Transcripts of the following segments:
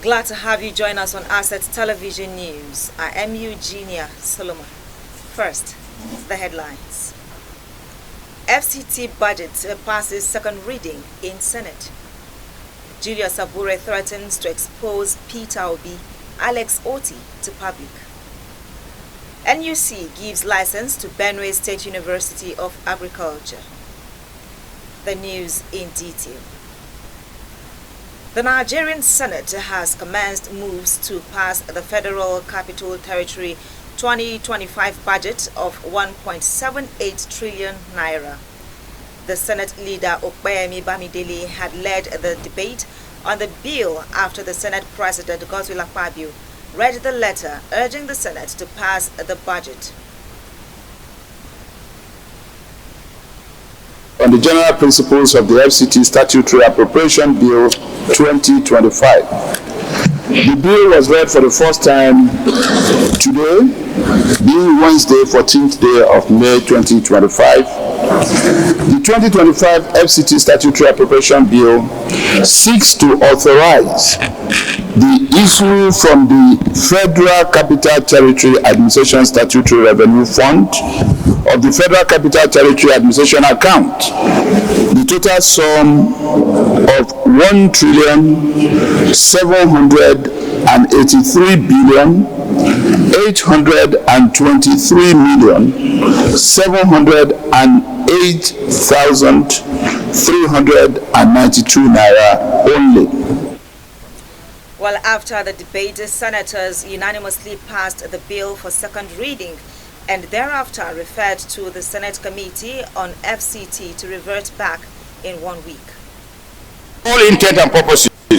Glad to have you join us on Asset Television News. I am Eugenia Solomon. First, the headlines. FCT budget passes second reading in Senate. Julius Abure threatens to expose Peter Obi, Alex Oti to public. NUC gives license to Benue State University of Agriculture. The news in detail. The Nigerian Senate has commenced moves to pass the Federal Capital Territory 2025 budget of 1.78 trillion naira. The Senate leader Okpeyemi Bamidele had led the debate on the bill after the Senate President Godswill Akpabio read the letter urging the Senate to pass the budget. On the general principles of the FCT Statutory Appropriation Bill 2025. The bill was read for the first time today, being Wednesday, 14th day of May 2025. The 2025 FCT Statutory Appropriation Bill seeks to authorize the issue from the Federal Capital Territory Administration Statutory Revenue Fund of the Federal Capital Territory Administration account the total sum of 1,783,823,708,392 naira only. Well, after the debate, the senators unanimously passed the bill for second reading and thereafter referred to the Senate Committee on FCT to revert back in 1 week. All intent and purposes, we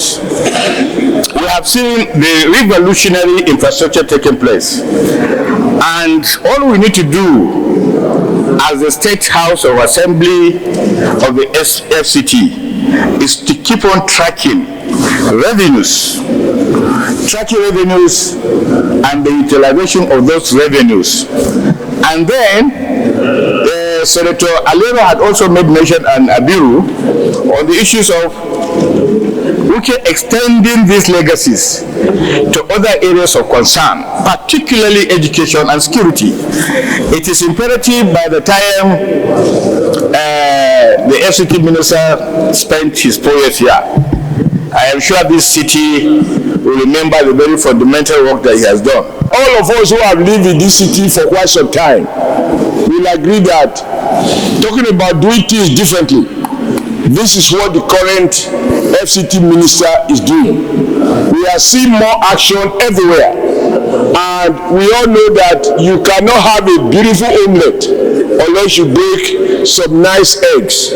have seen the revolutionary infrastructure taking place, and all we need to do as the State House of Assembly of the FCT is to keep on tracking revenues and the utilization of those revenues. And then Senator Alero had also made mention and Abiru on the issues of extending these legacies to other areas of concern, particularly education and security. It is imperative by the time the FCT minister spent his 4 years here, I am sure this city will remember the very fundamental work that he has done. All of us who have lived in this city for quite some time will agree that talking about doing things differently, this is what the current FCT minister is doing. We are seeing more action everywhere, and we all know that you cannot have a beautiful omelette unless you bake some nice eggs.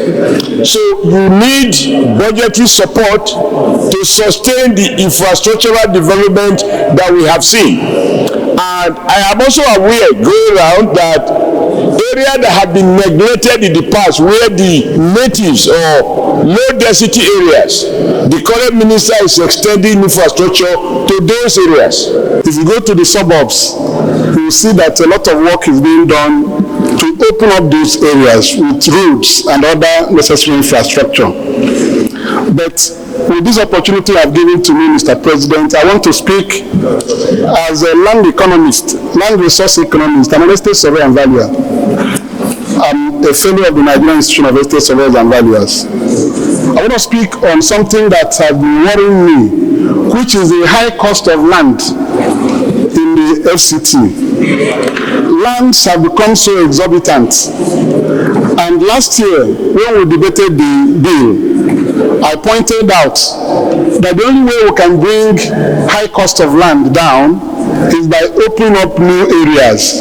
So you need budgetary support to sustain the infrastructural development that we have seen. And I am also aware going around that areas that have been neglected in the past, where the natives or low density areas, the current minister is extending infrastructure to those areas. If you go to the suburbs, you will see that a lot of work is being done to open up those areas with roads and other necessary infrastructure. But with this opportunity I've given to me, Mr. President, I want to speak as a land economist, land resource economist, and an estate surveyor and valuer. I'm a fellow of the Nigerian Institution of Estate Surveyors and Valuers. I want to speak on something that has been worrying me, which is the high cost of land in the FCT. Lands have become so exorbitant. And last year, when we debated the bill, I pointed out that the only way we can bring high cost of land down is by opening up new areas.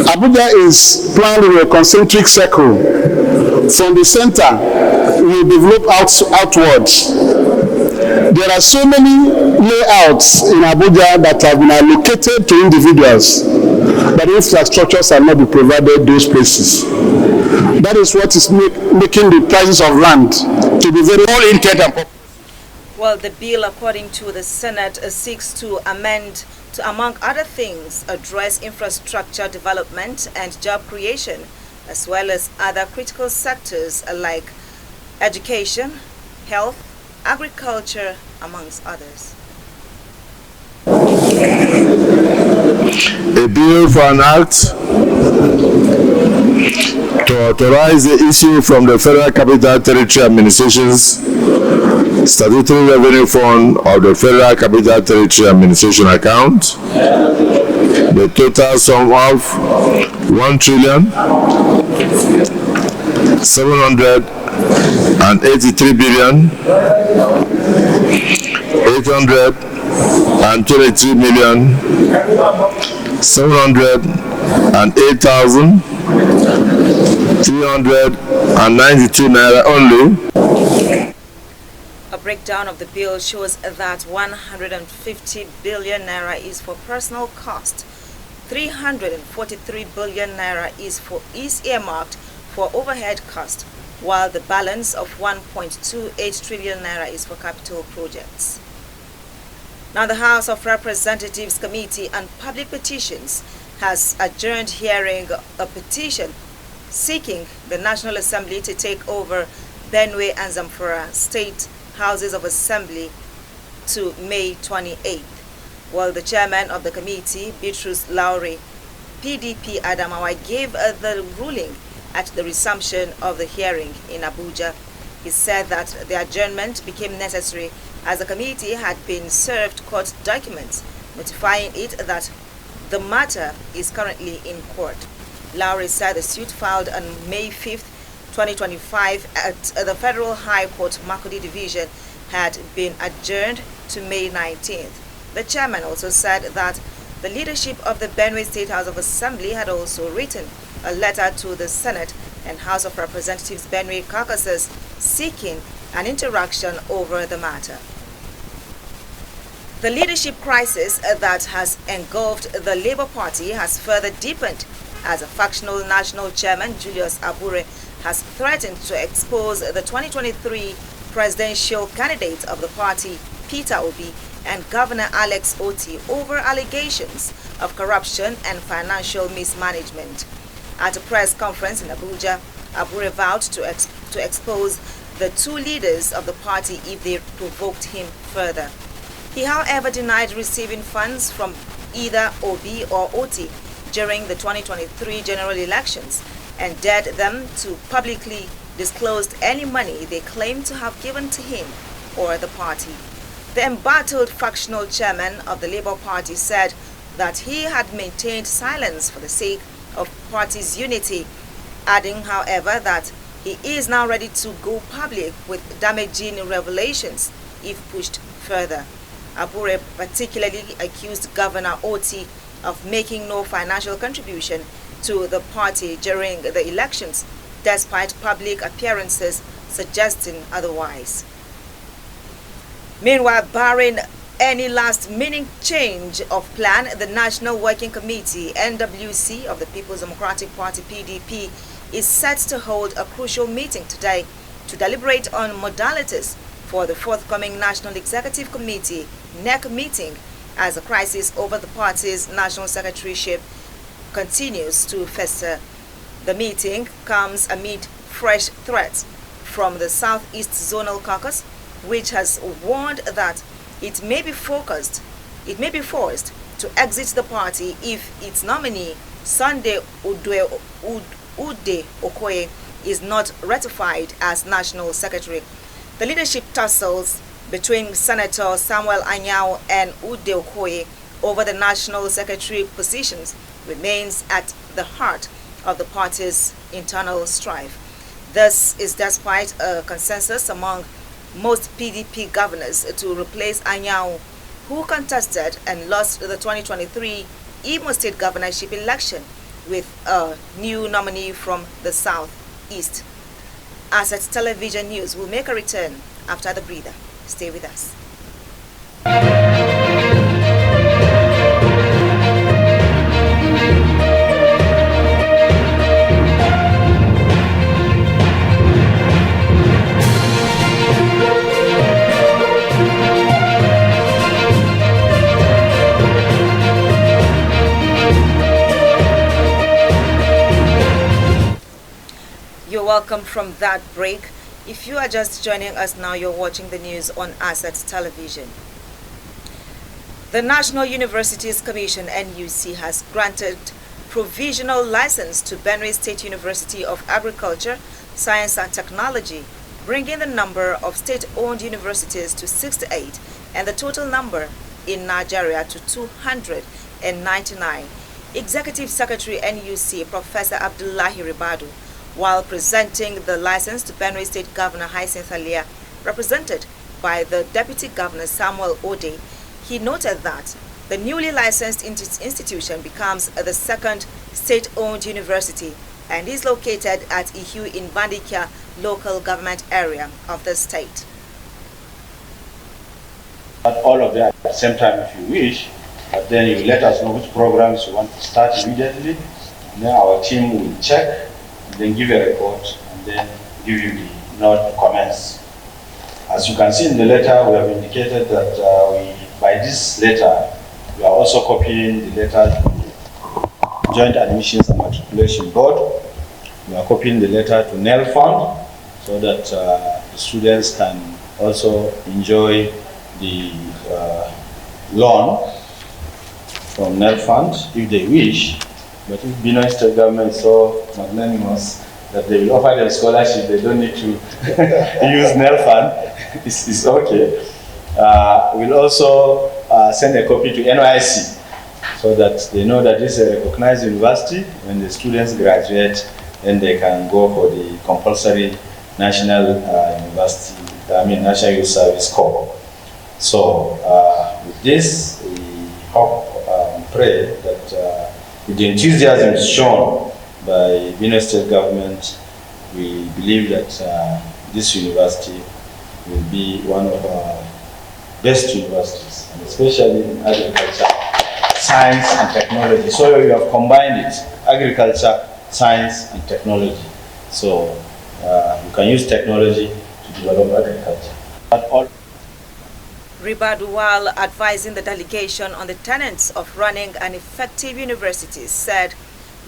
Abuja is planned in a concentric circle. From the center, we develop outwards. There are so many layouts in Abuja that have been allocated to individuals, but infrastructures have not been provided those places. That is what is making the prices of land to be very all intent and purpose. Well, the bill, according to the Senate, seeks to amend to, among other things, address infrastructure development and job creation, as well as other critical sectors like education, health, agriculture, amongst others. A bill for an act to authorize the issue from the Federal Capital Territory Administration's Statutory Revenue Fund of the Federal Capital Territory Administration account the total sum of 1,783,803,392 naira only. A breakdown of the bill shows that 150 billion naira is for personal cost, 343 billion naira is earmarked for overhead cost, while the balance of 1.28 trillion naira is for capital projects. Now, the House of Representatives Committee on Public Petitions has adjourned hearing a petition seeking the National Assembly to take over Benue and Zamfara State Houses of Assembly to May 28th. While the chairman of the committee, Bitrus Lowry, PDP Adamawa, gave the ruling at the resumption of the hearing in Abuja. He said that the adjournment became necessary as the committee had been served court documents notifying it that the matter is currently in court. Lowry said the suit filed on May 5th, 2025 at the Federal High Court Makurdi Division had been adjourned to May 19th. The chairman also said that the leadership of the Benue State House of Assembly had also written a letter to the Senate and House of Representatives Benue caucuses seeking an interaction over the matter. The leadership crisis that has engulfed the Labour Party has further deepened as a factional national chairman, Julius Abure, has threatened to expose the 2023 presidential candidate of the party, Peter Obi, and Governor Alex Otti over allegations of corruption and financial mismanagement. At a press conference in Abuja, Abure vowed to expose the two leaders of the party if they provoked him further. He, however, denied receiving funds from either Obi or Otti during the 2023 general elections and dared them to publicly disclose any money they claimed to have given to him or the party. The embattled factional chairman of the Labour Party said that he had maintained silence for the sake of party's unity, adding, however, that he is now ready to go public with damaging revelations if pushed further. Abure particularly accused Governor Otti of making no financial contribution to the party during the elections, despite public appearances suggesting otherwise. Meanwhile, barring any last-minute change of plan, the National Working Committee, NWC, of the People's Democratic Party, PDP, is set to hold a crucial meeting today to deliberate on modalities for the forthcoming National Executive Committee, NEC, meeting as the crisis over the party's national secretaryship continues to fester. The meeting comes amid fresh threats from the Southeast Zonal Caucus, which has warned that it may be forced to exit the party if its nominee, Sunday Ude Okoye, is not ratified as national secretary. The leadership tussles between Senator Samuel Anyao and Ude Okoye over the national secretary positions remains at the heart of the party's internal strife. This is despite a consensus among most PDP governors to replace Anyao, who contested and lost the 2023 Imo State governorship election, with a new nominee from the Southeast. Asset Television News will make a return after the breather. Stay with us. You're welcome from that break. If you are just joining us now, you're watching the news on Asset Television. The National Universities Commission (NUC) has granted provisional license to Benue State University of Agriculture, Science and Technology, bringing the number of state-owned universities to 68 and the total number in Nigeria to 299. Executive Secretary NUC Professor Abdullahi Ribadu, while presenting the license to Benue State Governor Hyacinth Alia, represented by the Deputy Governor Samuel Ode, he noted that the newly licensed institution becomes the second state-owned university and is located at Ihu in Bandikia local government area of the state. Not all of them at the same time if you wish, but then you let us know which programs you want to start immediately, and then our team will check, and then give a report, and then give you the nod to commence. As you can see in the letter, we have indicated that by this letter, we are also copying the letter to Joint Admissions and Matriculation Board. We are copying the letter to NEL Fund so that the students can also enjoy the loan from NEL Fund if they wish. But if Benue State government is so magnanimous that they will offer them scholarship, they don't need to use NEL Fund, it's okay. We'll also send a copy to NYC so that they know that this is a recognized university. When the students graduate, then they can go for the compulsory national National Youth Service Corps. So with this, we hope and pray that with the enthusiasm shown by Benue State government, we believe that this university will be one of our best universities, and especially in agriculture, science and technology. So we have combined it, agriculture, science and technology. So you can use technology to develop agriculture. Ribadu, while advising the delegation on the tenets of running an effective university, said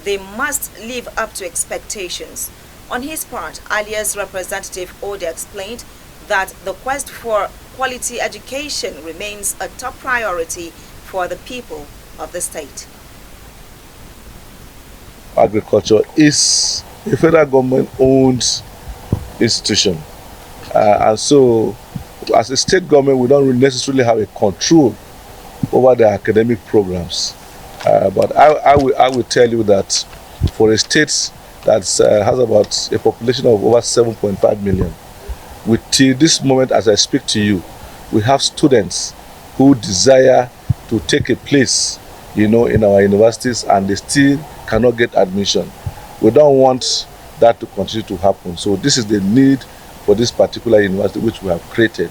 they must live up to expectations. On his part, Alia's representative Ode explained that the quest for quality education remains a top priority for the people of the state. Agriculture is a federal government-owned institution, and so as a state government, we don't really necessarily have a control over the academic programs. But I will tell you that for a state that has about a population of over 7.5 million, till this moment as I speak to you, we have students who desire to take a place, in our universities, and they still cannot get admission. We don't want that to continue to happen. So this is the need for this particular university which we have created.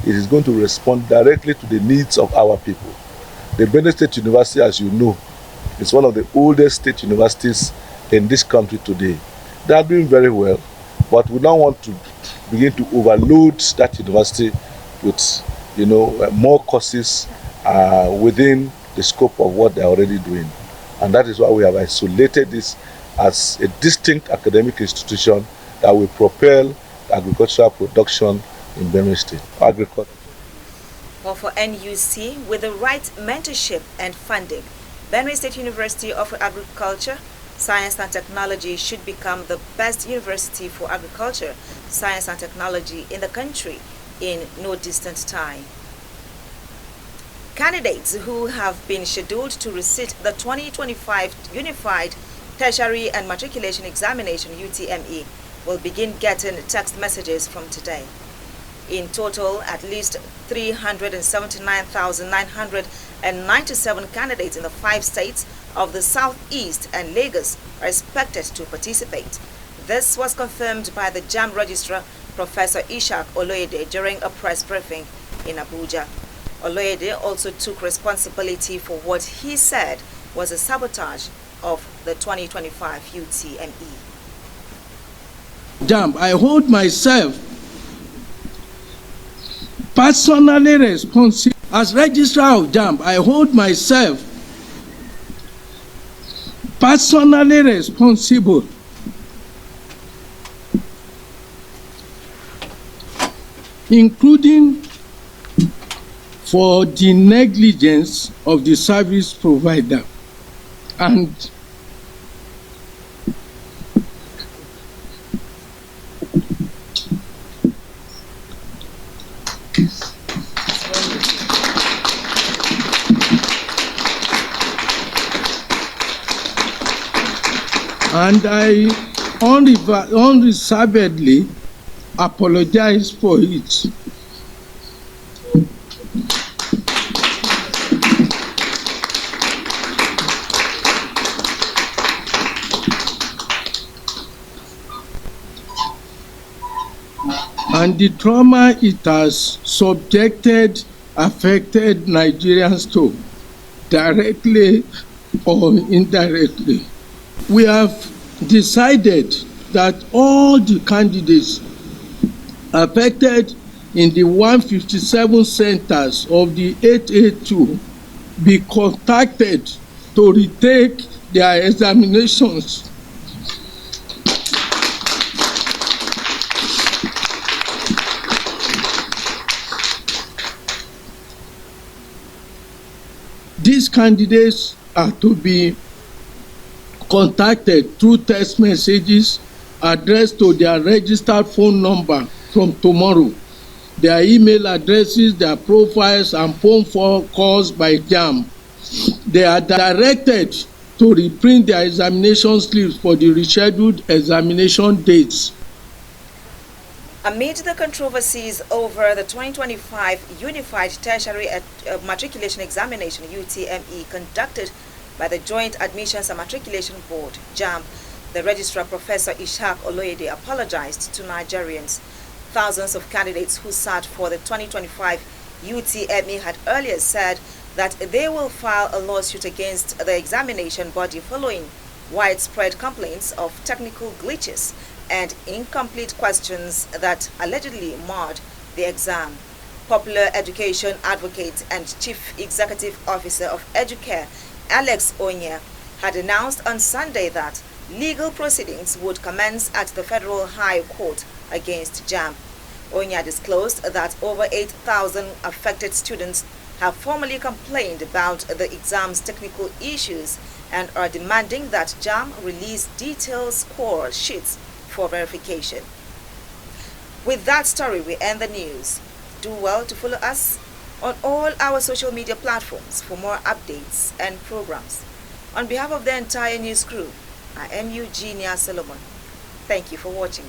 It is going to respond directly to the needs of our people. The Benue State University, as you know, is one of the oldest state universities in this country today. They are doing very well, but we don't want to begin to overload that university with, more courses within the scope of what they are already doing. And that is why we have isolated this as a distinct academic institution that will propel agricultural production in Benue State. Agriculture. Well, for NUC, with the right mentorship and funding, Benue State University of Agriculture, Science and Technology should become the best university for agriculture, science and technology in the country in no distant time. Candidates who have been scheduled to receive the 2025 Unified Tertiary and Matriculation Examination (UTME) will begin getting text messages from today. In total, at least 379,997 candidates in the 5 states of the Southeast and Lagos are expected to participate. This was confirmed by the JAMB Registrar, Professor Ishak Oloyede, during a press briefing in Abuja. Oloyede also took responsibility for what he said was a sabotage of the 2025 UTME. JAMB, I hold myself personally responsible. As Registrar of JAMB, I hold myself personally responsible including for the negligence of the service provider and I unreservedly apologize for it. And the trauma it has subjected affected Nigerians to, directly or indirectly. We have decided that all the candidates affected in the 157 centers of the 882 be contacted to retake their examinations. These candidates are to be contacted through text messages addressed to their registered phone number from tomorrow, their email addresses, their profiles, and phone calls by JAMB. They are directed to reprint their examination slips for the rescheduled examination dates. Amid the controversies over the 2025 Unified Tertiary Matriculation Examination (UTME) conducted by the Joint Admissions and Matriculation Board (JAMB), the Registrar Professor Ishaq Oloyede apologized to Nigerians. Thousands of candidates who sat for the 2025 UTME had earlier said that they will file a lawsuit against the examination body following widespread complaints of technical glitches and incomplete questions that allegedly marred the exam. Popular education advocate and Chief Executive Officer of Educare, Alex Onya, had announced on Sunday that legal proceedings would commence at the Federal High Court against JAMB. Onya disclosed that over 8,000 affected students have formally complained about the exam's technical issues and are demanding that JAMB release detailed score sheets for verification. With that story, we end the news. Do well to follow us on all our social media platforms for more updates and programs. On behalf of the entire news crew, I am Eugenia Solomon. Thank you for watching.